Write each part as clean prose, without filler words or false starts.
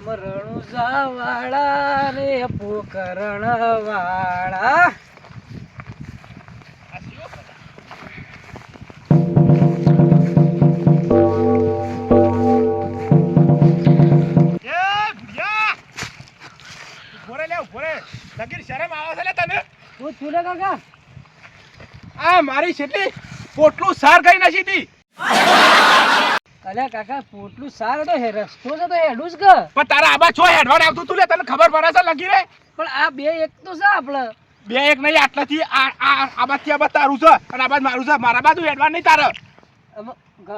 રણુજા વાળા રે પોકરણ વાળા મારી છેટલી પોટલું સાર કઈ નથી તી. અલ્યા કાકા પોટલું સાર તો હે રસ્તો છે તો હેડું જ કે પણ તારા આબા છો હેડવાન આવતું તું લે તને ખબર પડે છે લગી રે પણ આ બે એક તો છે આપણે બે એક નહીં આટલાથી આબાથી આબા તારું છે અને આબાદ મારું છે મારા બાજુ હેડવાન નહીં તારે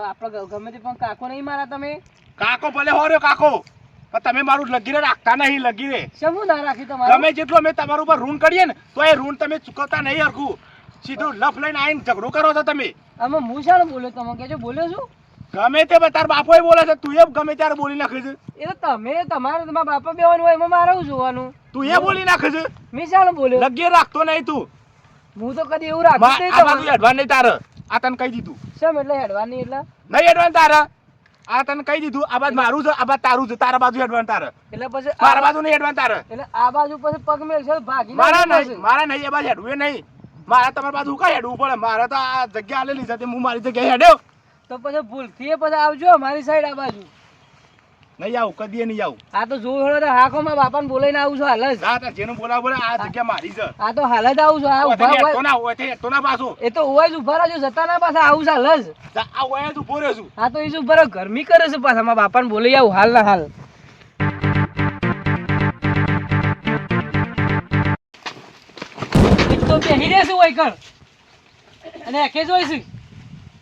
આપણે ગમે તે પણ કાકો નહીં મારા તમે કાકો ભલે હો રહ્યો કાકો પણ તમે મારું લગી રે રાખતા નહીં લગી રે શું ના રાખી તમારું ગમે જેટલું અમે તમારું ઉપર ઋણ કરીએ ને તો એ ઋણ તમે ચૂકવતા નહીં હરખું સીધું લફ લઈને આવીને ઝઘડો કરો છો તમે આમાં હું શાને બોલ્યો તમે કહેજો બોલ્યો છું ગમે તે તાર બાપોય બોલે છે તું એ ગમે ત્યારે બોલી નાખે છે એ તો તમે તમારે તમારા બાપા બેવાનું હોય એમાં મારે જોવાનું તું એ બોલી નાખે છે મેં શાને બોલ્યો લગી રાખતો નહીં તું હું તો કદી એવું રાખતો નહીં આ બાજુ હેડવાન નહીં તારે આ તને કહી દીધું શેમ એટલે હેડવાની એટલે નહીં હેડવાન તારે આ તને કહી દીધું આ બાજુ મારું છે આ બાજુ તારું છે તારા બાજુ હેડવાન તારે એટલે પછી મારા બાજુ નહીં હેડવાન તારે એટલે આ બાજુ પછી પગ મેલશે ભાગી મારા નહીં એ બાજુ હેડવું એ નહીં મારા તમારી બાજુ કઈ હેડવું પડે મારે તો આ જગ્યા આલેલી છે હું મારી જગ્યાએ હેડ્યો તો પછી ભૂલથી પછી આવજો અમારી સાઈડ આ બાજુ નહીં આવું કદી નહીં આવું આ તો જોયો તો હાખો માં બાપાને બોલાઈને આવું છું હાલ જ હા તાર જેનું બોલાવ બોલે આ જગ્યા મારી છે આ તો હાલ જ આવું છું આ ઉભા તો ના પાછું એ તો ઓય જ ઉભા રહેજો જતા ના પાછા આવું છે હાલ જ આ ઓય જ ઉભો રહ્યો છું હા તો એ જ ઉભા ગરમી કરે છે પાછા મારા બાપાને બોલાઈ આવું હાલ ના હાલ તો બેહી રહેશે ઓય કર અને એકે જોઈશું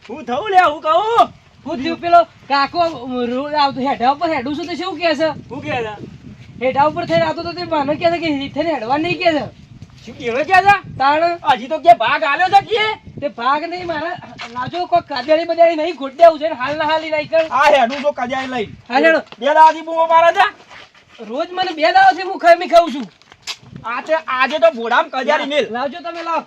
હું થવું લે હું કહું હું થયું પેલો કાકો આવતો હેઠા ઉપર હેડું છું તો શું કે છે શું કે છે હેઠા ઉપર થઈને આવતો તો તે મને કહે છે કે થઈને હેડવા નહીં કે છે શું કેવે કે છે તાણ હજી તો કે ભાગ આલ્યો છે કે તે ભાગ નહીં મારા લાજો કોઈ કાજળી બજારી નહીં ખોટ દેવું છે હાલ ના હાલી નહીં કર આ હેડું તો કજાઈ લઈ હાલ હેડો બે દાદી બૂમો મારે છે રોજ મને બે દાવાથી હું ખાઉં છું આજે તો ભોડામ કજારી મેલ લાવજો તમે લાવ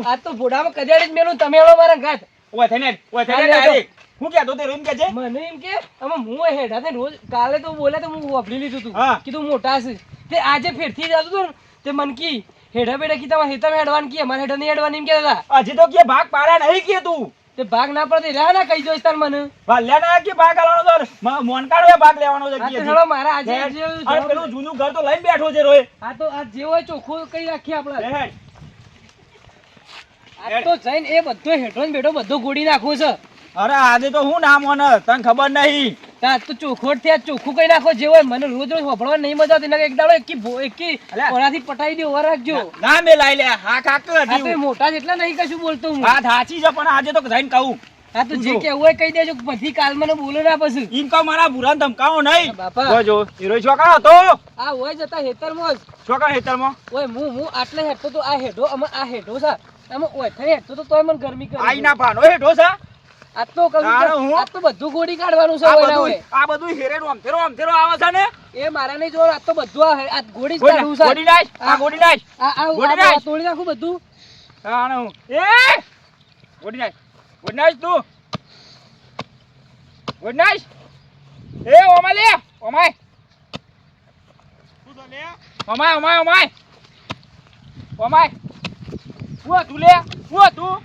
આજ તો ભોડામાં કજાડી જ મેલું તમે એનો મારા ઘાત ઓય થઈને ડાયરેક્ટ હું કહેતો તે રૂમ કે છે મને એમ કે અમે હું હેઠા થઈને રોજ કાલે તો બોલ્યા તો હું વાપરી લીધું તું હા. કીધું મોટા છે તે આજે ફેરથી જતું હતું ને તે મન કી હેઠા બેઠા કી તમારે હેઠા હેડવાન કી અમારે હેઠા નહીં હેડવાની એમ કહેતા હતા હજી તો કે ભાગ પાડ્યા નહીં કે તું તે ભાગ ના પડતી રહ્યા ના કહી દો તાર મને ભાલ્યા ના કે ભાગ આલવાનો તો મોનકાળો ભાગ લેવાનો છે આ કે તો હેડો મારા આજે અરે પેલું જૂનું ઘર તો લઈને બેઠો છે રોય આ તો આ જે હોય ચોખ્ખું કઈ રાખીએ આપણે હેડ આ તો જઈને એ બધો હેઠો ને બેઠો બધો ગોળી નાખવું છે અરે આજે તો હું નામ ઓને તને ખબર નહીં તા તો ચોખોટ થી ચોખ્ખું કઈ નાખો જે હોય મને રોજ રોજ હોભળવા નહીં મજા આવતી નકર એક દાડો એકી ઓનાથી પટાઈ દે ઓર રાખજો ના મે લાઈ લે હા કાક આ તો મોટા જેટલા નહીં કશું બોલતો હું હા સાચી છે પણ આજે તો જઈને કહું આ તો જે કેવું હોય કહી દેજો બધી કાલ મને બોલો ના પછી ઈમ કહું મારા બુરાન ધમકાવો નહીં બાપા જોજો હીરો છોકરા હતો આ હોય જતા હેતરમાં છોકરા હેતરમાં ઓય હું આટલે હેઠતો તો આ હેઠો અમે આ હેઠો છે અમે ઓય થઈ હેઠતો તો તોય મને ગરમી કરે આઈ ના ભાનો હેઠો છે આ તો કહું આ તો બધું ગોળી કાઢવાનું છે આ બધું હેરેનું આમથેરો આવે છે ને એ મારા નહીં જોર આ તો બધું આ ગોળી જ કાઢવું છે ગોળી નાખ આ ગોળી નાખ આ તોડી નાખું બધું હા એ ગોળી નાખ તું ગોળી નાખ એ ઓમાય લે ઓમાય તું તો લે ઓમાય હું તું લે તું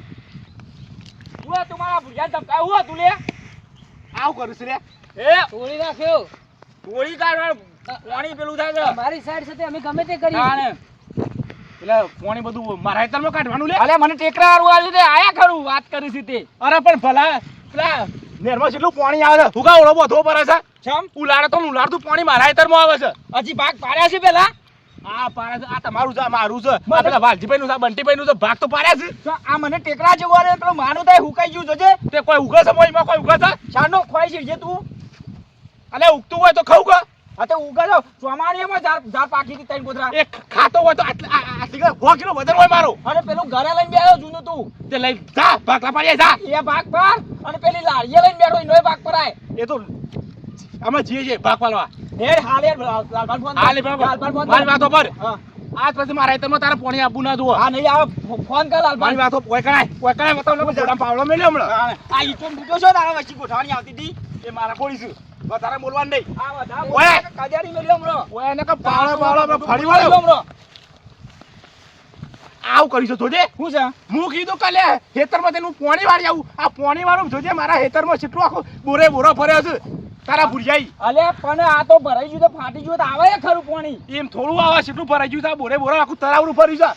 મારા ભુજાન ધમકાય હું તું લે આવ કરું છું લે એ તોડી નાખ્યો ગોળી કાઢવા પાણી પેલું થાય છે મારી સાઈડ સાથે અમે ગમે તે કરી પેલા પાણી બધું મારા હેતરમાં કાઢવાનું લે અલે મને ટેકરા વાળું આવ્યું તે આયા ખરું વાત કરી છે તે અરે પણ ભલા પેલા નેરમાં જેટલું પાણી આવે છે હુકા ઓળો બધો પડે છે છમ ઉલાડે તો ઉલાડતું પાણી મારા હેતરમાં આવે છે હજી ભાગ પાડ્યા છે પેલા આ પાડ્યા છે આ તમારું છે મારું છે આ પેલા વાલજીભાઈ નું છે બંટીભાઈ નું છે ભાગ તો પાડ્યા છે આ મને ટેકરા જેવો રે પેલો માનું થાય હુકાઈ ગયું છે તે કોઈ ઉગે છે મોઈમાં કોઈ ઉગે છે ચાનો ખોઈ છે તું અલે ઉગતું હોય તો ખાવ કા આ તો ઉગા જો ચોમાણીમાં ઝાડ પાકી હતી ત્રણ ગોદરા એક ખાતો હોય તો આટલી 100 કિલો વજન હોય મારું અને પેલું ઘરે લઈને બેઠો જૂનું તું તે લઈ જા ભાગલા પાડીએ જા એ ભાગ પર અને પેલી લાડીએ લઈને બેઠો એનોય ભાગ પર આય એ તો અમે જીએ છે ભાગ પાડવા હેડ હાલે લાલભાન ફોન હાલે લાલભાન ફોન મારી વાતો પર હા આજ પછી મારા હેતરમાં તારે પાણી આપવું ના દો હા નહીં આવે ફોન કર લાલભાન મારી વાતો ઓય કરાય મતલબ જોડા પાવડો મેલ્યો હમણાં આ ઈટો મૂક્યો છો તારા વચ્ચે ગોઠાણી આવતી હતી એ મારા કોળી છે વધારે બોલવાનું નહીં. આ વધારે ઓય! બોલતા કે કજારી મેલ્યો હમણાં. ઓય એને કે પાળો આપણે ફરી વળ્યો. હમણાં. આવું કરીશું જોજે. શું છે? હું કીધું કાલે ખેતરમાં તેનું પોણી વાળી આવું. આ પોણી વાળું જોજે મારા ખેતરમાં કેટલું આખું બોરો ફર્યો છે. તારા ભૂરિયાઈ. અલ્યા પણ આ તો ભરાઈ ગયું તો ફાટી ગયું તો આવે ખરું પાણી. એમ થોડું આવા કેટલું ભરાઈ ગયું છે. આ બોરો આખું તરાવરું ફર્યું છે.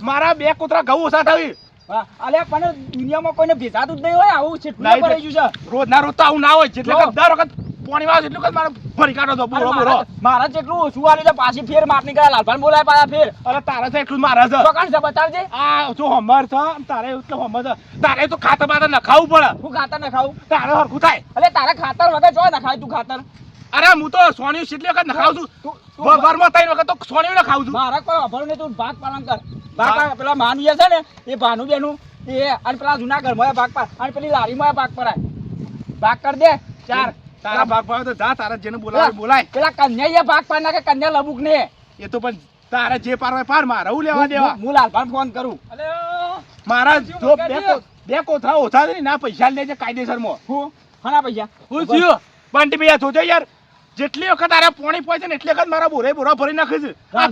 મારા 2 કોતરા ઘઉં ઓછા થાવી. હા, અલ્યા પણ દુનિયામાં કોઈને ભેજાતું જ નહીં હોય આવું છેટલું નહીં ભરાઈ ગયું છે. રોજ ના રોજ તો આવું ના હોય. જેટલે હો. દર વખત પોણી વાળો એટલું કે મારે ભરી કાઢો છો બોરો મારા જેટલું ઓછું આલ્યું છે પાછી ફેર માપની કરા લાલભાઈ બોલાય પાછા ફેર અરે તારે છે એટલું મારે છે. ચોકાણ છે બતાવજે. આ જો હમર છે તારે એટલું હમર છે. તારે તો ખાતર બાતર નખાવું પડે. હું ખાતર ન ખાવું? તારે હરખું થાય. અલે તારે ખાતર વગર જો ન ખાય તું ખાતર. અરે હું તો સોની કેટલી વખત નખાવું છું. તું વરમાં 3 વખત તો સોની નખાવું છું. મારા કોઈ અભર ને તું ભાગ પાલન કર. ભાગ પેલા માનુયા છે ને એ ભાનુ બેનું એ અને પેલા જૂના ઘરમાં ભાગ પાડ અને પેલી લારીમાં ભાગ પરાય. ભાગ કર દે 4. તારા ભાગ ભાવ તો જા તારા જેને બોલાવે બોલાય. પેલા કન્યા ભાગ પાડ નાખે કન્યા લબુક ને. એ તો પણ તારે જે પાર પાર મારે હું લેવા દેવા. હું લાલભાઈ ફોન કરું. અલે મારા જો બે કોથળા ઓછા છે ને ના પૈસા લેજે કાયદેસરમાં. હું હના પૈસા હું થયું બંટી ભૈયા જોજો યાર જેટલી વખત તારે પોણી પહોંચે ને એટલી વખત મારા બોરો ભરી નાખે છે. આ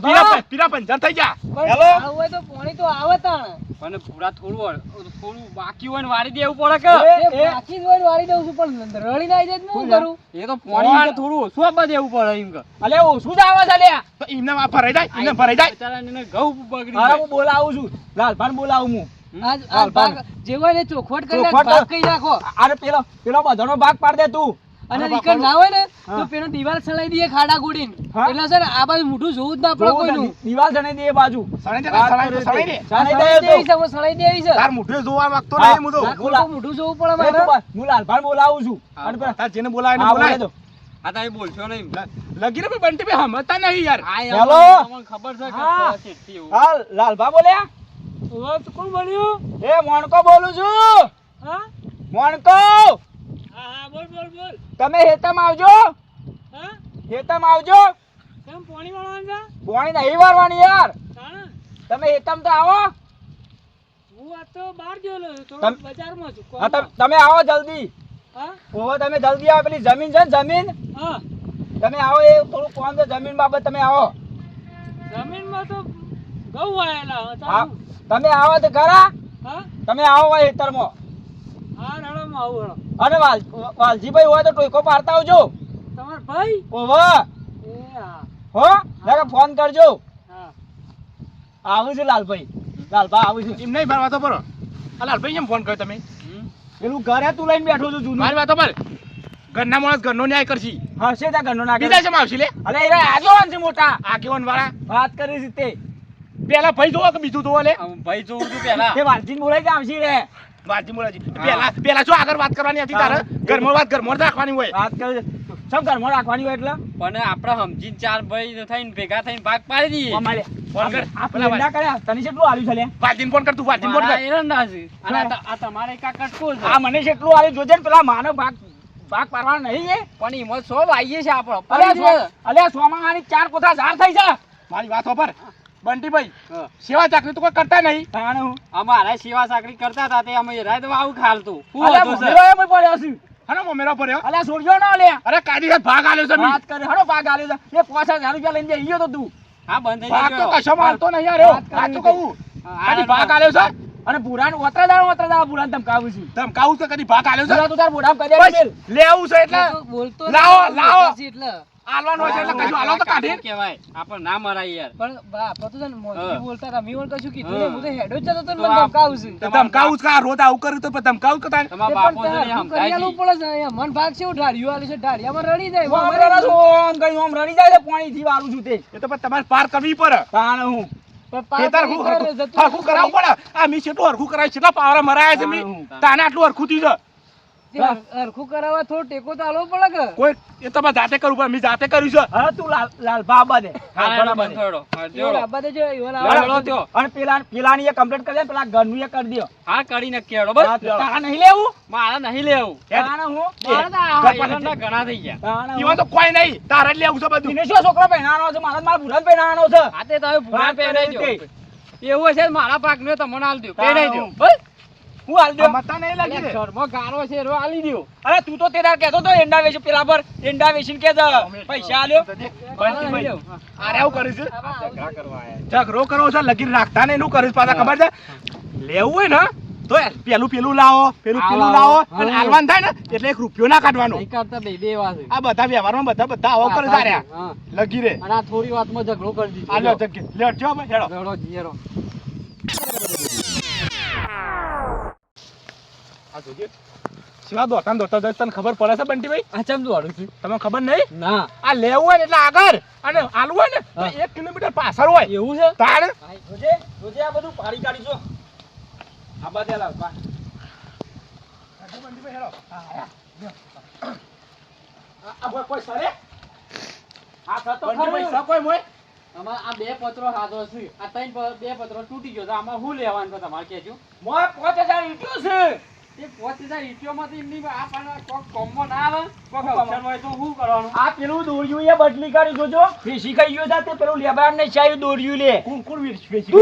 પીરા પંચર થઈ જા. પણ આવું હોય તો પાણી તો આવે તાણ. પણ પૂરા થોડું બાકી હોય ને વાળી દેવું પડે કે એ બાકી જ હોય ને વાળી દઉં છું પણ રળી ના જાય તો હું કરું. એ તો પાણી તો થોડું ઓછું આપવા દેવું પડે એમ કે અલે ઓછું જ આવે છે લ્યા. તો એમને આ ભરાઈ જાય એમને ભરાઈ જાય. બિચારાને ઘઉં બગડી હારા જાય. હું બોલાવું છું લાલભાઈ બોલાવું હું. આ ભાગ જે હોય ને ચોખવટ કરી નાખ, ચોખવટ ભાગ કરી નાખો. અરે પેલો બધાનો ભાગ પાડ દે તું. અને નીકળ ના હોય ને હા. તો પેલો દિવાલ સળાઈ દઈએ ખાડા ગોડીને. હા. એટલે છે ને આ બાજુ મોઢું જોવું જ ના પડે કોઈનું. દિવાલ જણે દે એ બાજુ સળાઈ દે, સળાઈ દે, સળાઈ દે. સળાઈ સળાઈ દે દેવી છે, હવે સળાઈ દેવી છે. તાર મુઠે જોવા માંગતો હા. નહીં હું તો. આખું તો મોઢું જોવું પડે એ તું મારે. બસ, હું લાલભાઈ બોલાવું છું. અને પેલા- તાર જેને બોલાવે એને હા, બોલાય. બોલાવી દો. આ તમે બોલશો નહીં. લગી રે બંટી ભાઈ સમજતા નહીં યાર. આ હેલો. તમને ખબર છે કે હા. શેઠથી એવું. હા લાલભા બોલ્યા? હવે તો કોણ બન્યું? એ મોણકો બોલું છું. હા મોણકો હા બોલ બોલ બોલ. તમે હેતમ આવજો. હા હેતમ આવજો. કેમ પાણી વાળવાનું છે? પાણી નહીં વારવાની યાર. તાણે તમે હેતમ તો આવો. હું આ તો બહાર ગયેલો છું, તમ- થોડો બજારમાં છું. હા તમે આવો જલ્દી. હા ઓહો તમે જલ્દી આવો. પેલી જમીન છે ને જમીન હા તમે આવો એ થોડું કામ છે જમીન બાબત તમે આવો. જમીનમાં તો ઘઉં વાયેલા હા હતા. તમે આવો તો ખરા. હા તમે આવો ભાઈ હેતરમાં. હા રડોમાં આવું રડો. અને વાલજીભાઈ હોય તો ટોયકો પાડતા આવજો. તમાર ભાઈ ઓહો એ હા હો જરા ફોન કરજો. હા આવું છે લાલભાઈ. લાલભાઈ આવું છે. એમ નહીં વાતો કરો. આ લાલભાઈ એમ ફોન કર્યો તમે. પેલું ઘરે તું લઈને બેઠો છું જૂનું. મારી વાતો પર ઘરના માણસ ઘરનો ન્યાય કરશી. હશે ત્યાં ઘરનો નાખે. બીજા છે આવશે લે. અરે એ આગેવાન છે મોટા. આગેવાન વાળા વાત કરી છે તે. પેલા ભાઈ જોવો કે બીજું જોવો લે. આમ ભાઈ જોઉં છું પેલા. તે વાલજીને બોલાઈ કે આવશે રે. વાજી મોલાજી પેલા જો આગળ વાત કરવાની હતી તારે ઘરમાં વાત ઘરમાં જ રાખવાની હોય. વાત કરી સબ ઘરમાં રાખવાની હોય એટલે પણ આપણે સમજીને ચાર ભાઈ થઈને ભેગા થઈને ભાગ પાડી દઈએ. અમારે ફોન કર. આ પેલા ના કર્યા તને કેટલું આલ્યું છે લે. વાજીને ફોન કર તું વાજીને ફોન મારા કર. એરંડા છે. અને આ તમારે એકા કટકો છે. આ મને કેટલું આલ્યું જોજે ને પેલા માનો ભાગ પાડવાનો નહીં એ. પણ એમાં સો વાઈએ છે આપણો. અલ્યા સોમાહાની 4 કોથળા ઝાડ થઈ છે. મારી વાત પર બંટીભાઈ હા. સેવા ચાકરી તો કોઈ કરતા નહીં. તાણે હું અમારા સેવા સાકરી કરતા હતા તે અમે રાત આવું ખાલતું. શું અલ્યા હતું ભમેરો સર? એમ પડ્યો છે. હનો મમેરો ભર્યો. અલ્યા છોડજો ના અલ્યા. અરે કાયદેસર ભાગ આલ્યો છે વાત કરે હડો ભાગ આલ્યો છે. એ 5000 રૂપિયા લઈને જઈ ગયો તો તું. હા બંધ થઈ ભાગ તો ગયો. કશો મારતો નહીં યાર. વાત કરી સાચું કહું. હા, કદી ભાગ આલ્યો છે. અને પુરાણ ઓતરા પુરાણ ધમકાવું છું. ધમકાવું છે કદી ભાગ આલ્યો પુરા છે. તું તાર બોડામ કરી દે મેલ. લેવું છે એટલે તો બોલતો લાવો, નથી, લાવો. પછી એટલે આલવાનું હોય છે એટલે કશું આલો તો કાઢી. કાઢી કહેવાય. આપણે ના મરાય યાર. પણ બા આપણે તો છે ને મોંથી હા. બોલતા હતા, મેં ઓલ કશું કીધું હા. નહીં. હું તો હેડો જ જતો હતો ને તો મને આ- ધમકાવું છે. તો ધમકાવું જ કા રોજ આવું કર્યું તો પછી ધમકાવું જ કરતા. તમારા તે બાપો પણ છે ને તારે શું કરી આલવું સમજાય પડે છે અહીંયા? મન ભાગ છે એવું ઢાળિયું આલ્યું છે, ઢાળિયામાં રડી જાય. હું અમારે અમારે ઓમ ગઈ ઓમ રડી જાય છે પાણીથી વાળું છું તે. એ તો પછી તમારે પાર કરવી પડે. તાણે હું પણ પાર ખેતર કરી હરખું કરે, જતું હરખું કરાવવું પડે. આ મી કેટલું હરખું કરાય કેટલા પાવરા મરાયા છે મી. તાને આટલું હરખું થયું છે. તે હરખું કરાવવા થોડો ટેકો તો આલવો પડે કે? કોઈ એ તમારે જાતે કરવું પડે. મી જાતે કર્યું છે. હવે તું લાલ બાબા દે. હા, હા, એનો બરાબર બંધ થયો. હા, એવો જોડો. લાવવા દેજો, એવો લાવો, લાવવા લાવો, દેજો. ત્યો. અને પેલાની એ કમ્પ્લીટ કરી દે પેલા ઘરનું એ કરી દો. હા કરી નક્કી હેડો બસ. તારા નહીં લેવું. મારા નહીં લેવું. તાણે હું મારા તો આ ગપ્પા એરંડા ઘણા થઈ ગયા. તાણે હું. એમાં તો કોઈ નહીં. તારે જ લેવું છે બધું. એને શું છોકરો પહેરાવાનો છે મારા ભૂરા પહેરાવાનો છે. આ તે તમે ભૂરા વાત કરી પહેરાઈ દો. તે. એવું છે મારા પાક ને તમને આલ દો. તારા પહેરાઈ દો હું. બસ. હું હાલ દો મતા નહીં લાગી રે. શર્મો ગારો છે રો આલી દ્યો. અરે તું તો તેના કહેતો તો એંડા વેચી પેલા પર એંડા વેચીને કે પૈસા આલ્યો બંટીભાઈ, આરે આવું કરે છે ઝઘડો કરો છો લગીર રાખતા ને એનું કરે છે પાછા ખબર છે લેવું હોય ને તો પેલું લાવો પેલું લાવો અને હાલવાન થાય ને એટલે 1 રૂપિયો ના કાઢવાનો. નહીં કરતા બે એવા છે. આ બધા વ્યવહારમાં બધા આવો કરે છે આર્યા. હા. લગી રે અને આ થોડી વાતમાં ઝઘડો કરી દીધો. આ લ્યો જગ્ગે લ્યો જો ભાઈ હેડો. ઝઘડો જીરો. આ જોજે શિવા દોડતા જાય તને ખબર પડે છે બંટીભાઈ? આ ચમ દોડું છું? તમને ખબર નહીં? ના. આ લેવું હોય ને એટલે આગળ અને આલવું હોય ને તો 1 કિલોમીટર પાછળ હોય એવું છે? તાણ જોજે જોજે આ બધું પાડી કાઢીશો આ બાજુ લાવ બા બંટીભાઈ હેડો. આ બોય કોઈ સરે આ થતો બંટીભાઈ ખરું. કોઈ મોય આમાં આ બે પત્રો હાથો છે. આ બે પત્રો તૂટી ગયો તો આમાં શું લેવાનું છે તમારે કહેજો? મોય 5000 ઈટ્યું છે એ 5000 ઈટીઓમાંથી એમની આ પણ કોક કોમમાં ના આવે કોક અવસર હોય તો શું કરવાનું? આ પેલું દોર્યું એ બદલી કાઢી જોજો વેસી ખાઈ ગયો તા તે પેલું લેબાર ને ચાયું દોર્યું લે કોણ કોણ વેચી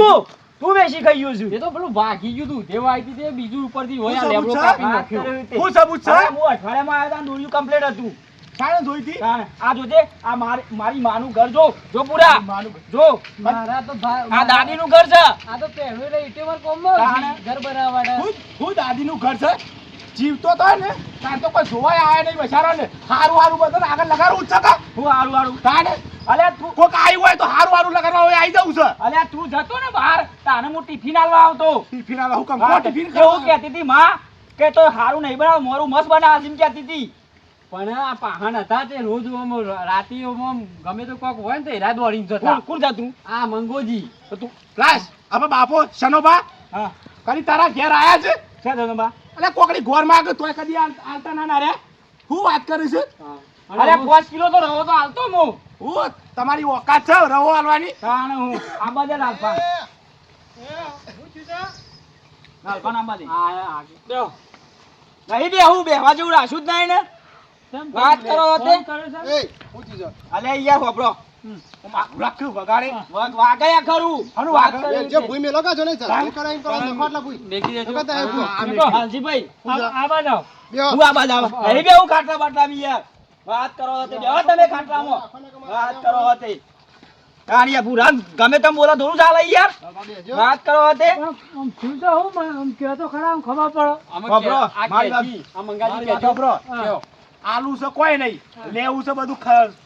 તું વેસી ખાઈ ગયો છું એ તો પેલું ભાગી ગયું તું તે વાયથી તે બીજું ઉપરથી હોય આ શું લેબડો સબૂત છે? કાપી નાખ્યો. હું સબૂત છે? હા, હું અઠવાડિયામાં આવ્યા તા દોર્યું કમ્પ્લીટ હતું સાણે જોઈ હતી તાણે આ જોજે આ મારી માનું ઘર જો પૂરા માનું જો મારા તો આ દાદીનું ઘર છે આ તો પહેલું રે ઈટીઓમાં કોમમાં તાણે. ઘર બનાવવાના. હું દાદીનું ઘર છે જીવતો તો ને તાર તો કોઈ જોવાય આયા નહીં બચારો ને હારું બધું આગળ લગાડવું જ છે કા હું હારું તાને અલ્યા તું કોક આવ્યું હોય તો હારું લગાડવા હોય આવી જવું છે અલ્યા તું જતો ને બહાર તાને હું ટિફિન આલવા આવતો ટિફિન આલા હુકમ હા, કો ટિફિન એવું કહેતી હતી માં કે તો હારું નહીં બનાવ મોરું મસ્ત બનાવ એમ કહેતી હતી પણ આ પહાણ હતા તે રોજ આમ રાતે આમ ગમે તો કોક હોય ને તો હેરા દોડીને જતા. કોણ જતું આ મંગોજી તો તું લાસ હવે બાપો શનોબા હા કદી તારા ઘેર આયા છે છે તો બા એટલે કોકડી ઘોર માં તોય કદી આલતા ના રે હું વાત કરી છે અરે 5 કિલો તો રવો તો હાલતો હું હું તમારી ઓકાત છે રવો આલવાની તાણે હું આ બાજુ લાલપા લાલપા આંબા દે આ બેહો નહીં બે હું બેહવા જેવું રાશું જ નહીં ને વાત કરો તે અલે યાર હોબળો રાખ્યું વગાડે વાગયા ખરું હનું વાત વાગે? કરી જે ભૂઈ મેલો કા જો નહીં ચાલ એ કરાઈ તો નખવાટલા ભૂઈ મેકી દેજો. નખવાતા હે ભૂઈ. આ તો હાલજીભાઈ આ બાજુ બેહો. હું આ બાજુ આવું નહીં બે હું ખાટલા બાટલા બી યાર વાત કરો તે બેહો તમે ખાટલામાં વાત કરો તે કાણિયા ભૂરા ગમે તેમ બોલો થોડું ચાલે યાર વાત કરો તે આમાં ખબરો, આ મારી વાત. કેજી, આ મંગાજી મારી કેજો. વાત સાંભળો. કેવો? આલુ છે કોઈ નહીં લેવું છે બધું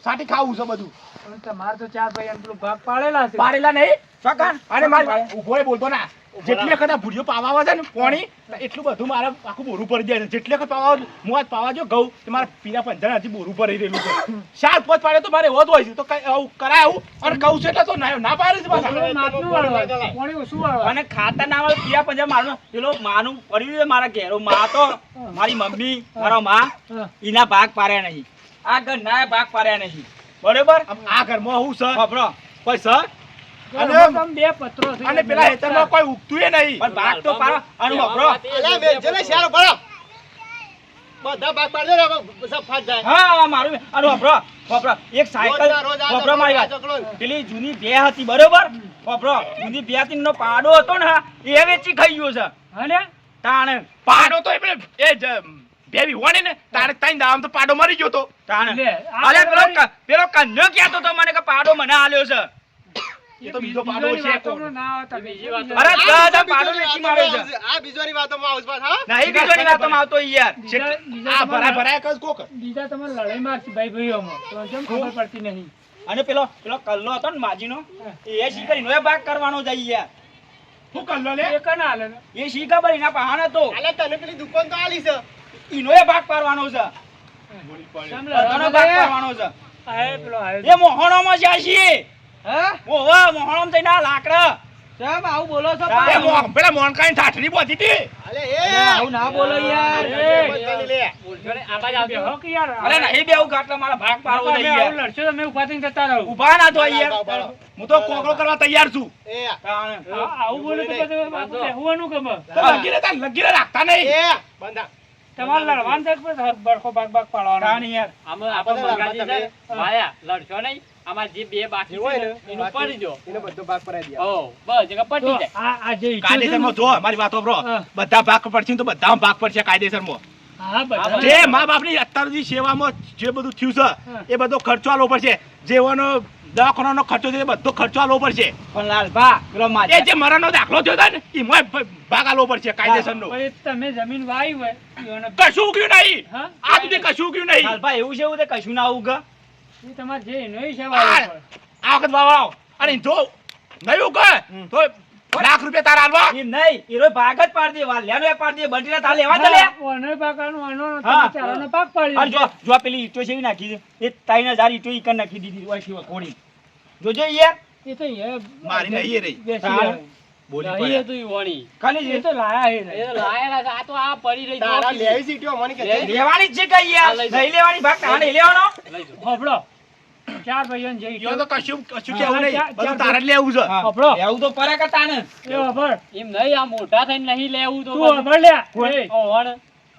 સાટી ખાવું છે બધું પાડેલા નહીં ચોકાન અને મારે ઉભો રે બોલતો ના જેટલી વખત આ ભૂરીઓ પાવા આવે છે ને પોણી એટલું બધું મારે આખું બોરું પડી જાય છે જેટલી વખત પાવા હું આજ પાવા જો ઘઉં તો મારા પીરા પંજાને હજી બોરું પડી રહેલું છે 4-5 પાડે તો મારે એવો જ હોય છે તો કઈ આવું કરાય આવું અને કહું છે એટલે તો ના પાડે છે પાછા અને ખાતા ના આવે પીયા પંજા મારનો પેલો માનું પડ્યું છે મારા ઘેરો માં તો મારી મમ્મી મારો માં ઈના ભાગ પાડ્યા નહીં આ ઘર ના ભાગ પાડ્યા નહીં બરોબર આ ઘરમાં હું છે ખબરો કોઈ છે અને પેલા હેતરમાં કોઈ ઉગતું નહીં પણ ભાગ તો પાડો અને ખબરો અલ્યા મેલ જે ને શેર ભરો બધા ભાગ પાડજો ને હવે સબ ફાટ જાય હા મારું અને ખબરો એક સાયકલ રોજ આ ખબરો મારી વાત ઝઘડો. પેલી જૂની બે હતી બરોબર ખબરો જૂની બે હતી નો પાડો હતો ને હા, એ વેચી ખાઈ ગયો છે અને તાણે પાડો તો એ બેબી હોણી ને તારે તાઈ દામ તો પાડો મરી ગયો તો તાણે અરે પેલો કન્યો કહેતો તો મને કે પાડો મને આલ્યો છે એ તો બીજો પાડો છે કોણ? બીજી વાત અરે દાદા પાડો વેચી માર્યો છે આ બીજોની વાતોમાં આવું પાછ હા નહીં બીજોની વાતોમાં આવતો ઈ યાર આ ભરાય કસ કોક અને પેલો કલ્લો હતો ને માજીનો એ શીખરીનો એ ભાગ કરવાનો છે ઈ યાર હું કલ્લો લે એ શીખા પર એના પહાણ હતો અલ્યા તને પેલી દુકાન તો આલી છે ઈનો એ ભાગ પાડવાનો છે બધાનો ભાગ પાડવાનો છે એ મોહણોમાં જાય છે ઓહો મોહણોમાં જઈને આ લાકડા આવું બોલો છો પેલા મોણકાની ઠાઠરી બોધી હતી અલ્યા એ આવું ના બોલો યાર બધાની લે અરે નહીં બેવું ગાટલા મારા ભાગ પાડવો છે યાર ઉભા ના થો યાર હું તો કોકરો કરવા તૈયાર છું એ લગીરે રાખતા નહીં એ બંધા તાણી યાર આમાં આપણે મંગાજી છે. વાયા, લડશો નહીં આમાં જે બે બાકી જે હોય છે ને, ને, એનું પડી જો એનો બધો ભાગ પડાઈ દે. ઓ બસ એક પટી જાય આ જે ઈંટો છે ને, કાયદેસરમાં જો મારી વાતો બ્રો હા. બધા ભાગ પડશે ને તો બધા ભાગ પડશે કાયદેસરમાં હા બધા જે મા બાપની અત્યાર સુધી સેવામાં જે બધું થયું છે એ બધો ખર્ચો આલવો પડશે જેવાનો દવાખાનાનો ખર્ચો છે એ બધો ખર્ચો આલવો પડશે પણ લાલભા પેલો એ માજા જે મરણનો દાખલો થયો છે ને એમાં ભાગ આલવો પડશે કાયદેસરનો પછી તમે જમીન વાવી હોય ઈઓને કશું ઉગ્યું નહીં હા? આ સુધી કશું ઉગ્યું નહીં લાલભા એવું છે એવું તે કશું ના આવું કે એ તમારે જે એનો હિસાબ આવવો પડે. આ વખત વાવાળો અને જો નહીં ઉગે તો લાખ રૂપિયા તારા હાલવા એમ નહીં એરો ભાગ જ પાડી દે વાલ્યાનો એ પાડી દે બંટીના તાર લેવા ચાલે હા, ઓનો પાકવાનો, આનો હા. તમે ચારોનો પાક પાડી અને દીધો. જો પેલી ઈંટો છે એવી નાખી દે એ 3000 ઈંટો ઈ કર નાખી દીધી ઓછી કોડી જોજો યાર એ તો એ મારી નહીં એ રહી બેસી હા. જાય. બોલી નહીં પડે હતું ઈ વણી. ખાલી એ તો લાયા એ તો લાયેલા છે. આ તો આ પડી રહી તારા જો. લેવી સીટીઓ મને કે છે. લેવાની જ છે કઈ યાર હા, લઈ જાઓ. નહીં લેવાની ભાગ તારે નહીં લેવાનો લઈ જાઓ. હોભળો. ચાર ભાઈઓને જે ઈંટો- યો તો કશું કશું હા, કેવું નહીં ચાર- બધું ચાર- તારે જ લેવું છે હા. હોભળો. એવું તો પરે કરતા ને એ હોભળ. એમ નહીં આ મોટા થઈને નહીં લેવું તો તું હોભળ લ્યા. એ, ઓવણ.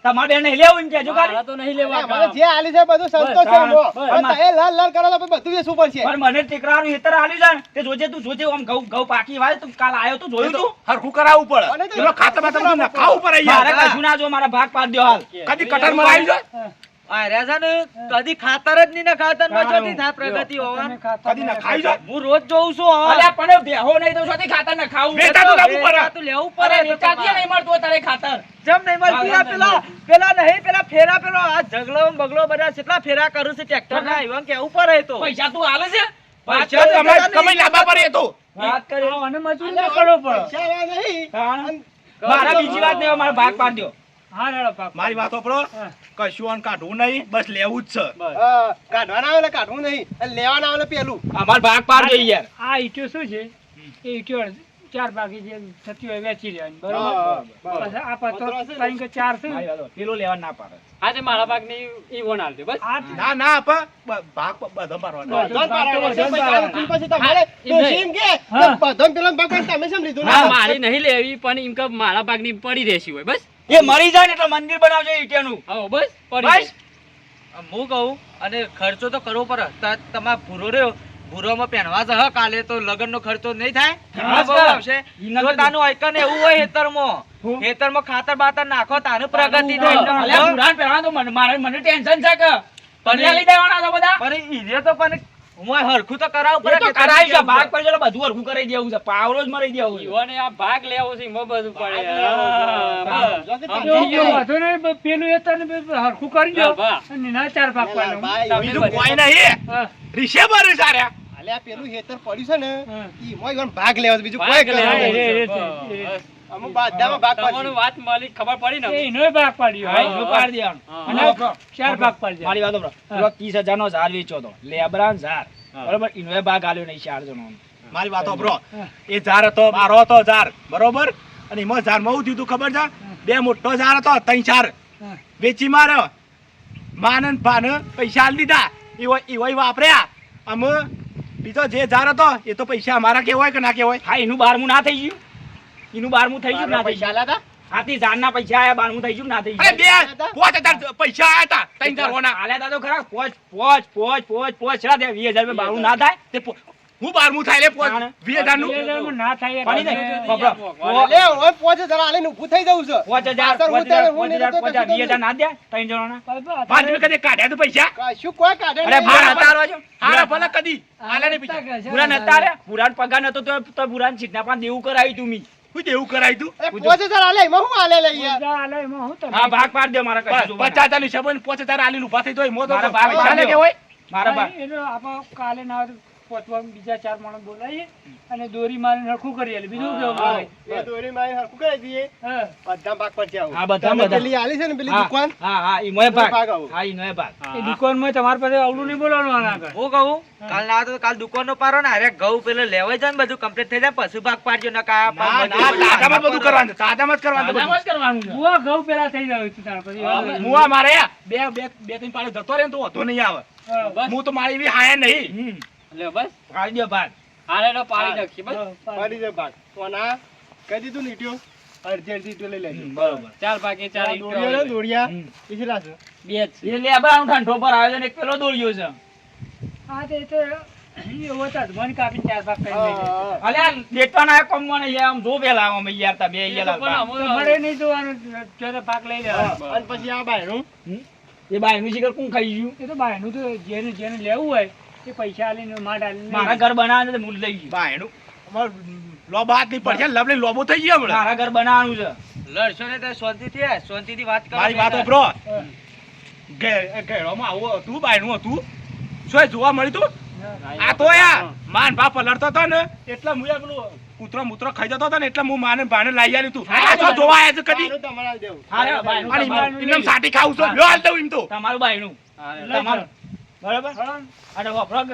તમારે બેન નહીં લેવું એમ કેજો મારા ખાલી તો નહીં લેવા મને જે આલી છે બધું સંતોષ છે એમો. પણ તારે લાલ લાલ કરો તો પછી બધું વેચવું પડશે. પણ મને ટેકરાનું હેતર આલ્યું છે ને તે જોજે તું જોજે આમ ઘઉં પાકી વાય તું કાલ આયો તું જોયું તું હરખું કરાવવું પડે અને તો- એનો ખાતર બાતર બધું નખાવવું પડે મારે યાર કશું ના જો મારા ભાગ પાડ દો હાલ કદી કટર મરાવી છે કદી ખાતર જ નહીં નખાતા ને ચોથી થાય પ્રગતિ હોવાનું. કદી નખાવી છે હું રોજ જોઉં છું હવે. અલ્યા પણ બેહો નહીં તો શોથી ખાતર ના ખાવું વેચાતું લાવવું પડે. વેચાતું લેવું પડે. અરે વેચાતી નહીં મળતું હોય તારે ખાતર જેમ નહીં મળતું આ પેલા નહીં પેલા ફેરા પેલો આ ઝઘડો બગડો બધા કેટલા ફેરા કરું છે ટ્રેક્ટર ના આવ્યા કેવું પડે તો પૈસા તું હાલે છે પૈસા કમાઈ લાવવા પડે એ તો વાત કરી અને મજૂરી ના કરવો પડે. પૈસા વાળા નહીં. મારા બીજી વાત નહીં મારા ભાગ પાડ દો હા રેડો પાક. મારી વાતો પડો હા. કશું આને કાઢવું નહીં બસ લેવું જ છે કાઢવાના આવે ને કાઢવું નહીં અને લેવાના આવે ને પેલું. અમાર ભાગ પાડ દો યાર આ ઈંટો શું છે એ ઈંટો ચાર ભાગી જે થતી હોય વેચી લેવાની બરોબર. હા, પછી આ પત્રો ત્રણ કે ચાર છે ને, પેલો લેવા ના પાડે આ તે મારા ભાગની ઈ વણ આલજો બસ. આ ના ના આપા ભાગ બધા મારવાના બધો જ પાડવાનો છે. બધો જ પછી તારું પછી તમારે એમ નહીં. ડોશી એમ કે હા. બધો પેલા ભાગ પાડી તમે શેમ લીધું ના ના? મારી નહીં લેવી પણ એમ કે મારા ભાગની પડી રહેશી હોય બસ. એ મરી જાય ને એટલે મંદિર બનાવજો ઈટેનું હા બસ પડી બસ રહેશે. હું કહું અને ખર્ચો તો કરવો પડે તમારે ભૂરો રહ્યો ભૂરોમાં પહેરવા છે કાલે તો લગનનો ખર્ચો નહીં થાય હા, બહુ આવશે ઈના જો તો- તાનું આઈકન એવું હોય ખેતરમાં હું? ખેતરમાં ખાતર બાતર નાખો તાનું પ્રગતિ થાય અલ્યા બુઢાન પહેરવાનું તો મને ટેન્શન છે કે પનિયા લઈ દેવાના છો બધા પણ ઈરે તો પણ હું હરખું તો કરાવવું એ તો પડે કરાવી છે ભાગ પર બધું હરખું કરી દેવું છે પાવરો જ મરી દેવું છે ઈવોને આ ભાગ લેવો છે એમાં બધું પડે. હા, બસ. બસ. સમજી એવું ગયો. વાંધો નહીં, પેલું એ તને હરખું કરી દો હા, વાહ. અને ના ચાર ભાગ પાડો. ભાઈ, બીજું કોઈ નહીં હા. રીશે મારે સાર્યા અલ્યા પેલું હેતર પડ્યું છે ને હા. ઈ મોય ગણ ભાગ લેવો છે, બીજું કોઈ ભાગ કરવા લેવો નહીં. છે. બસ. અમુક બધામાં ભાગ તમારું પાડશે. વાત મળી ખબર પડી ને એ એનોય ભાગ પાડ્યો. હા, એનું પાડી દેવાનું હા. અને ચાર ભાગ પાડજો. મારી વાત સાંભળો. પેલો 30,000 નો ઝાડ વેચ્યો તો લેબરા ઝાડ બરોબર એનોય ભાગ આલ્યો નહીં 4 જણોનો. મારી વાતો બ્રો એ ઝાર હતો મારો હતો ઝાર બરોબર અને એમાં ઝારમાં એવું થયું તું ખબર છે બે મોટો ઝાર હતો ત્રણ ચાર હા. વેચી માર્યો માનન ભાન પૈસા આલી દીધા એવો વાપર્યા અમે બીજો જે ઝાર હતો એ તો પૈસા અમારા કેવાય કે ના કેવાય હા એનું 12મું ના થઈ ગયું એનું 12મું થઈ ગયું કે ના થઈ પૈસા ગયું આલ્યા તા? હાથી ઝાડના પૈસા આયા 12મું થઈ ગયું કે ના થઈ અરે ગયું બે 5,000 પૈસા આયા હતા ત્રણ ચાર હોના આલ્યા તા તો ખરા પોચ છેડા દે 20,000 રૂપિયા 12મું ના થાય તે હું 12મું થાય લે તાણે. 20,000 નું 20,000 ના થાય પાણી એટલે નહીં. હવે- બાપરા. અલે, હવે પોચે જરા આલીને ઊભું થઈ જવું છે. 5,000 હું નહીં તો 20,000 ના દે ત્રણ જણોના પાંચ રૂપિયા કદી કાઢ્યા તું પૈસા કશું કોઈ કાઢે અરે નહીં. ભાર હતા રોજ હારા ભલે કદી આલે ને પૈસા બુરા નતા રે બુરાન પગાર નતો તો બુરાન સીટના પણ દેવું કરાવી તું મી હું દેવું કરાય તું અરે પોચે જરા આલે, એમાં હું આલે લે યાર? બધા આલે એમાં હું તમે- હા ભાગ પાડ દે મારા કશું જોવાના. 50,000 ની સબન 5,000 આલી ઉભા થઈ તો મો તો મારા ભાગ પૈસા પાડ ને દો. કેવાય મારા ભાગ હા, એટલે આપણે કાલે ના હોય તો પોચવા બીજા ચાર માણસ બોલાવીએ અને દોરી મારીને હરખું કરી આલે. બીજું કેવું હા, બોલાય? એ દોરી મારી હરખું કરી દઈએ. હા. બધા ભાગ પડશે આવું. હા, બધા, તમે બધા. પેલી આલી છે ને પેલી હા, દુકાન, હા હા ઈમોય ભાગ ભાગ આવું. હા ઈનોય ભાગ એ દુકાનમાં તમારી પાસે આવડું નહીં બોલવાનું આના આગળ. હું કહું કાલ ના તો કાલ દુકાનનો પારો ને અરે ઘઉં પેલો લેવાય જાય ને બધું કમ્પ્લીટ થઈ જાય પછી ભાગ પાડજો ના કા ના ના તાજામાં બધું કરવાનું તાજામાં જ કરવાનું બધું. આમ જ કરવાનું છે બુઆ ઘઉં પેલા થઈ જાય છે તાર પછી. મુવા મારે બે ત્રણ પાડે જતો રહે ને તો વધુ નહીં આવે હા, બસ. હું તો મારી એવી હાયા નહીં લે બસ પાડી દો ભાગ આને તો પાડી નાખી બસ. હા, પાડી દે ભાગ. તો ના કહી દીધું ને ઈટીઓ, અડધી અડધી ઈટીઓ લઈ લેજો. બરોબર ચાર ભાગે ચાર આ ઈંટો દોરીયા ને આવે. દોરીયા, હમ. એ કેટલા છે? બે જ છે. એ લેબરાનું ઠંડો પર આવે છે ને એક પેલો દોર્યો છે હા, તે એવો તો મને કાપીને 4 ભાગ કરી દે. અલ્યા લેટવાના આ કોમમાં નહીં આમ જો પેલા આમ યાર તા બે યાર તમારે નહીં જોવાનું ત્યારે ભાગ લઈ લેવાનો. અને પછી આ બાયનું એ બાયનું શિખર કોણ ખાઈ ગયું એ તો બાયનું તો જેને લેવું હોય એ પૈસા આલીને માટ આલીને મારા ઘર બનાવવાનું તો મૂળ લઈ ગયું બાયણું અમાર લોબા હાથ નહીં પડશે લવલી લોબો થઈ ગયો હમણાં મારા ઘર બનાવવાનું છે લડશો ને તો શાંતિથી વાત કરો. મારી વાત ઓપરો ઘેડોમાં આવું હતું બાયણું હતું શું જોવા મળ્યું તું આ તો યાર માન બાપ લડતો હતો ને એટલે હું યાર પેલું કૂતરો મૂતરો ખાઈ જતો હતો ને એટલે હું માને ભાને લઈ આવ્યું તું આ તો જોવા આવ્યા છે કદી બાયનું તમારે દેવું હા બાયનું અને એમને સાટી ખાવું છું લ્યો હાલ દઉં એમ તો તમારું બાયનું તમારું બરાબર અને વપરાક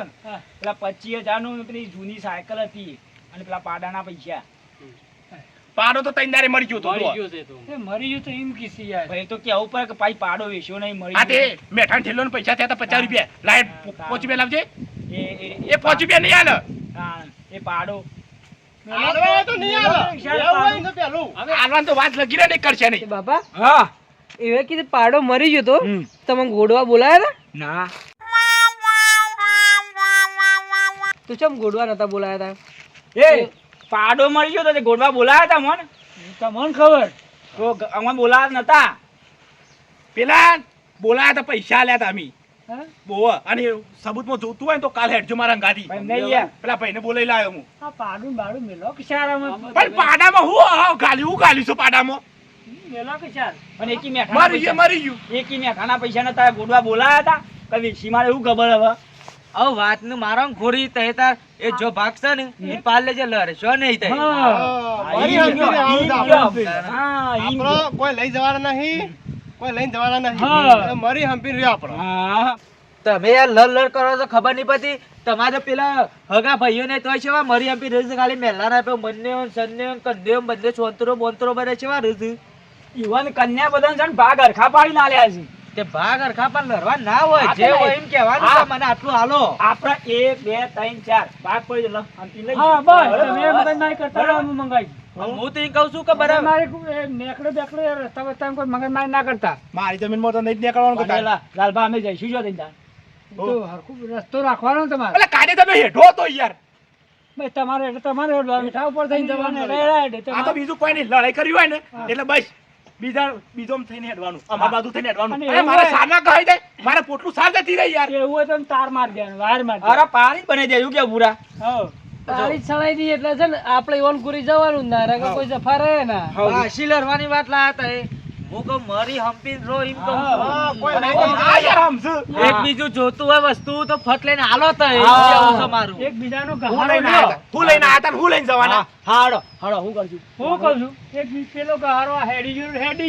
પેલા 25,000 નું પેલી જૂની સાયકલ હતી અને પેલા પાડાના પૈસા પાડો તો તૈયારી મળી ગયો તો મરી ગયું છે તો એ મરી ગયું તો એમ કીસી યાર ભાઈ તો કેવું પડે કે ભાઈ પાડો વેચ્યો નહીં મરી આ તે ગયો. મેઠાણ થેલો ને પૈસા થયા હતા 50 રૂપિયા લાઈટ 5 રૂપિયા લાવજે એ 5 રૂપિયા નહીં હાલ હા, એ પાડો આલવા તો નહીં આલે. લેવું હોય ને પેલું હાલવાનું તો વાત લગી રહે નહીં કરશે નહીં બાપા હા એવે કીધું પાડો મરી ગયો તો હમ. તમે ગોડવા બોલાયા ના હતા તો ચમ ગોડવા નતા બોલાયા હતા એ પાડો મરી ગયો તો તે ગોડવા બોલાયા હતા મને તમને ખબર તો અમે બોલાયા નતા પેલા બોલાયા હતા પૈસા આલ્યા હતા અમે હા? બોવ અને સબૂતમાં જોતું હોય ને તો કાલ હેડજો મારા ગાડી ભાઈ નહીં યાર પેલા ભાઈને બોલાઈ લાવ્યો હું આ પાડું બાડું મેલો કે શારામાં પણ પાડામાં હું ગાલ્યું છું પાડામાં મેલો કે શાર અને એકી મેઠાના મરી ગયું પૈસા મરી ગયું એકી મેઠાના પૈસા નતા ગોડવા બોલાયા હતા કવિ સીમાડે એવું ખબર હવે હવે વાત નું મારો ખોરી તહે તાર એ જો ભાગ છે ને એ પાલ લેજે લડશો નહીં તહે. મારી હંપીને આવું તો આપણે. હા ઈ આપણો કોઈ લઈ જવાના નહીં કોઈ લઈને જવાના હા. નહીં એટલે મરી હંપીને રહ્યો આપણો હા તમે યાર લડ કરો તો ખબર નહીં પડતી તમારે પેલા હગા ભાઈઓ ને તોય છે મરી આપી રહ્યું છે ખાલી મેલા ના બંને સન્ને કંધે બંને છોંતરો બોંતરો બધા છે રહ્યું ઈવન કન્યા બધા છે ને ભાગ હરખા પાડી ના લ્યા છે તે ભાગ હરખા પણ લડવા ના હોય જે હોય એમ કહેવાનું હા. છે મને આટલું હાલો આપડા 1 2 3 4 ભાગ પડી જલો અંતિ લઈ હા બસ તમે એમ કઈ નહીં કરતા રહો, હું મંગાવી હું તો એમ કહું છું કે બરાબર મારે નેકડો બેકડો રસ્તા વસ્તા કોઈ મગજ મારી ના કરતા મારી જમીનમાં તો નહીં જ નીકળવાનું કદાચ. લાલભા અમે જઈશું જો તઈ તો હરખું રસ્તો રાખવાનો તમારે એટલે કાજે તમે હેઠો તો યાર ભાઈ તમારે એટલે તમારે મીઠા ઉપર થઈને જવાનું આ તો બીજું કોઈ નહીં લડાઈ કરી હોય ને એટલે બસ બીજો થઈને હેડવાનું અમાર બાજુ થઈને હેડવાનું અને અરે એવું મારે હોય. સાના કહી દે મારે પોટલું સાલ જતી રહી યાર એવું હોય તો તાર માર દેવાનું વાયર માર અરે પાણી બની દેવું કે પૂરા હા તાળી છલાઈ દી એટલે છે ને આપણે ઓન કુરી જવાનું જ ના નકર કોઈ જફા રહે ના પાછી લડવાની વાત લાયા તા એ. હું કહું મરી હંપી રો એમ કહું હા, કોઈ છું. લઈ જાય. આ યાર સમજુ એક બીજું જોતું હોય વસ્તુ તો ફટ લઈને હાલો તા એ હા. કેવું છે મારું એક બીજાનો હું ગહારો લઈને લ્યો. આયા હું લઈને આયા તા ને હું લઈને જવાના હાડો હાડો હું કરશું હું કહું છું એક પેલો ગહારો આ હેડી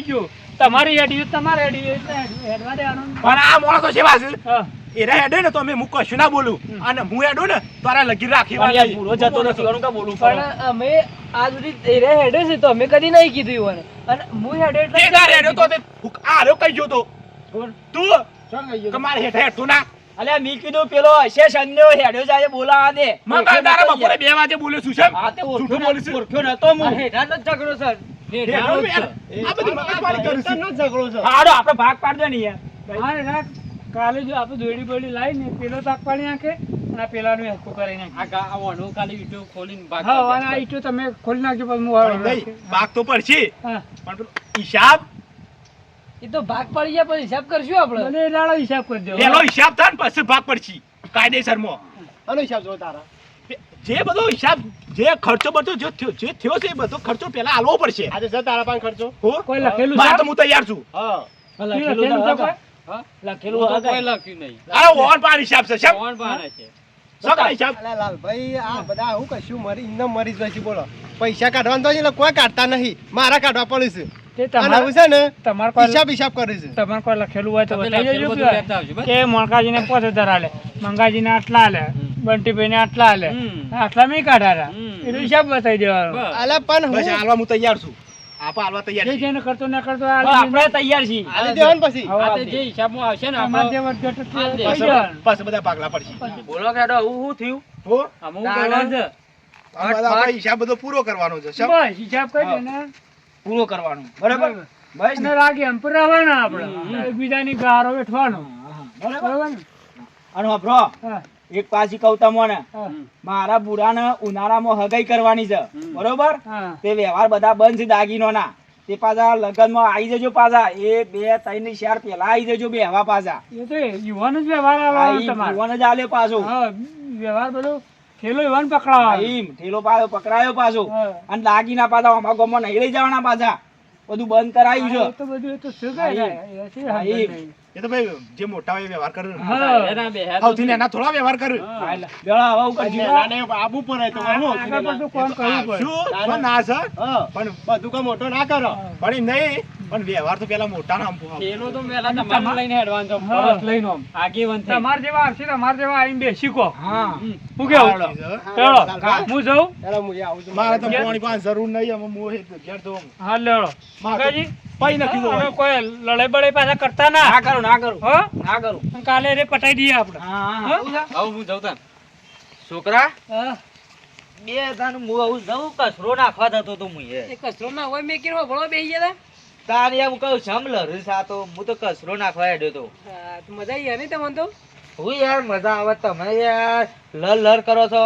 ગયો તમારી હેડી ગયું તમારે હેડી ગયું એટલે હેડવા દેવાનું પણ આ માણસો સેવા છે હા એરા હેડે ને તો અમે હું કશું ના બોલું અને હું હેડું ને તારા લગી રાખી પણ યાર પૂરો જતો નથી ઘણું કા બોલું પડે પણ અમે આજ સુધી એરે હેડે છે તો અમે કદી નહીં કીધું ઈવોને. અને હું હેડે એટલે એ તાર હેડ્યો તો તે આ રહ્યો કઈ ગયો તો કોણ? તું તમારે હેઠે હેઠું ના અલ્યા મી કીધું પેલો હશે સંન્યો હેડ્યો જાય બોલાવા દે મંગળ તારા બપોરે 2 વાગે બોલ્યો છું છે હા તે જૂઠું બોલું છું. ઓળખ્યો નતો આ હું હેઠાનો જ ઝઘડો છે હેઠું યાર, આ બધી મગજમારી કરું છું. નો ઝઘડો છે હાડો આપણે ભાગ પાડ દે ને યાર હા રાખ કાલે જો આપણે દોડી બોડી લાવીને પેલો તાક પાડી નાખે અને આ પેલાનું હરખું કરી નાખે હા અને આ ઈંટો તમે ખોલી નાખજો પછી હું વાળું નહીં, ભાગ તો પડશે હા પણ પેલો હિસાબ એ તો ભાગ પડી જાય પછી હિસાબ કરશું આપણે ભલે લાડો હિસાબ કરી દો પેલો હિસાબ થાય ને પછી ભાગ પડશે કાયદેસરમાં આનો હિસાબ જો તારા જે બધો હિસાબ જે ખર્ચો બધો જે થયો છે એ બધો ખર્ચો પેલા આલવો પડશે આજે છે તારા પાસે ખર્ચો હો? કોઈ લખેલું મારે છે તો હું તૈયાર છું હા લખેલું લખેલું તો છે હા? લખેલું હગાઈ. અરે ઓન પાન હિસાબ છે શેમ? સગા હિસાબ અલા લાલભાઈ આ બધા હું કશું મરી ઇન્દમ મરી જ નથી બોલો પૈસા કાઢવાનું તો એટલે કોઈ કાઢતા નહીં મારા કાઢવા પડે છે તે અને હું તમારે છે ને તમારે કોઈ હિસાબ કરે છે તમારે કોઈ લખેલું હોય તો બતાવી દેજો કે મોણકાજીને 5000 આલે મંગાજીને આટલા આલે બંટીભાઈને આટલા આલે આટલા મેં કાઢારા એનો હિસાબ બતાવી દેવાનો અલા પણ બસ હું હાલવા હું તૈયાર છું આપા હાલવા તૈયાર જે છું જેને કરતો ન કરતો હવે આપણે તૈયાર છીએ આલી દેવાનું પછી જે હિસાબમાં આવશે ને તમારે જે વધઘટ છે એ પછી કહી દેવાનું. પછી બધા ભાગલા પડશે બોલો કે હેડો હું થયું હો તાણે જ. આ બધા આપણે હિસાબ બધો પૂરો કરવાનો છે શેમ? બસ હિસાબ કરી દે ને પૂરો કરવાનું બરાબર બસ ને અને રાગે એમ પર રહેવાના આપણે એકબીજાની ગારો વેઠવાનો બરાબર ને અને વાપરો હા એક પાછી કહું તમને હા. મારા બુરાને ઉનાળામાં હગાઈ કરવાની છે બરોબર હા. તે વ્યવહાર બધા બંધ છે દાગીનોના તે પાછા લગ્નમાં આવી જજો પાછા 1 2 3 4 પેલા આવી જજો બે હવા પાછા એ તો યુવાન જ વ્યવહાર આવવાનો તમારે. યુવાન જ આલ્યો પાછો હા, વ્યવહાર બધો થેલો યુવાન પકડાવાનો. ઈમ ઠેલો પાછો પકડાયો પાછો હા. અને દાગીના પાછા અમારા ગામમાં નહીં લઈ જવાના પાછા બધું બંધ કરાયું હા, એ છે તો બધું એ તો શું હા, કહે? એ. એ છે હા, હંગાત એ. નહીં. એ તો ભાઈ જે મોટા હોય એ વ્યવહાર કરે ને. હા. સૌથી નાના થોડા વ્યવહાર કરે હા, એટલે બેડા હવા ઉપર જીવો. આબુ પડે તો આગળ પડતું કામ કરવું પડે. શું પણ ના છે હા પણ બધું કામ મોટો ના કરો પણ એમ નહીં પણ વ્યવહાર તો પેલા મોટા નામ હા, લઈને આમ. તમાર જેવા આવશે, તમાર જેવા આવીને બેસી કહો. હા હું કેવું? ચાલો, હું જાઉં. ચાલો હું આવું છું મારે તો પાણી પાસે જરૂર નહીં અમે મોહ ઘેર તો હા, લેવડો. મારે તો કાકાજી, પૈ નથી હવે જોવાનું. કોઈ લડાઈ બડાઈ પાછા કરતા ના. ના કરું ના કરું હો? ના કરું અને કાલે રે પટાઈ દઈએ આપણે. હા હા? છોકરા હા. બે તાનું હું આવું જવું કચરો નાખવા જતો તો હું એ કચરો ના હોય મેં કીધું ભણવા બેસી ગયા તાર એમ કહું છમ લરી સાતો હું તો કચરો નાખવા હેડ્યો તો હતા તો મજા આવી નહીં તમને તો હું યાર મજા આવે તમે યાર લર કરો છો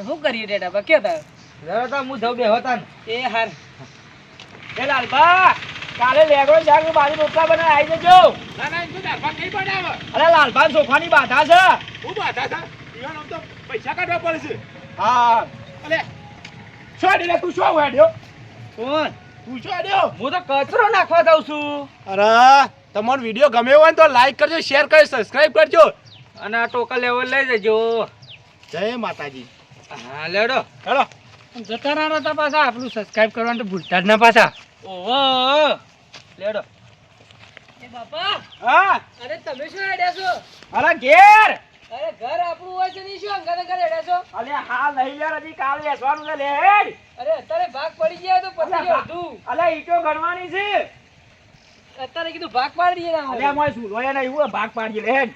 શું કરીએ ડેટા પર કયો તાર લડતા હું જઉં બેહો તાન એ હાર એ લાલભા કાલે લેગડો શાક ને બાજુ રોટલા બનાવી આવી જજો ના ના એમ તો દાળ ભાત નહીં બનાવે. અરે લાલભા સોફાની બાધા છે હું બાધા હતા ઈવન આમ તો પૈસા કાઢવા પડે છે. હા અલે શું હેડ્યો તું શું હેડ્યો કોણ તું શું હેડ્યો હું તો કચરો નાખવા જાઉં છું અરે તમારો વિડીયો ગમ્યો હોય ને તો લાઈક કરજો શેર કરજો સબસ્ક્રાઇબ કરજો. અને આ ટોકર લેવલ લઈ જજો જય માતાજી. હા લેડો હેલો જતા ના રહેતા પાછા આપણું સબસ્ક્રાઇબ કરવાનું તો ભૂલતા જ ના પાછા. ઓહો લેડો એ બાપા હા અરે તમે શું હેડ્યા છો અરે ઘેર અરે ઘર આપણું હોય છે નહીં શું અંગાત અંગાત હેડ્યા છો અલે હાલ નહીં યાર હજી કાલ બેસવાનું છે લેડ અરે અત્યારે ભાગ પડી ગયા તો પતી ગયો હતું અલે ઈટો ગણવાની છે અત્યારે કીધું ભાગ પાડી દઈએ ના અલે મોય સુલોય નહીં હું ભાગ પાડીએ લેડ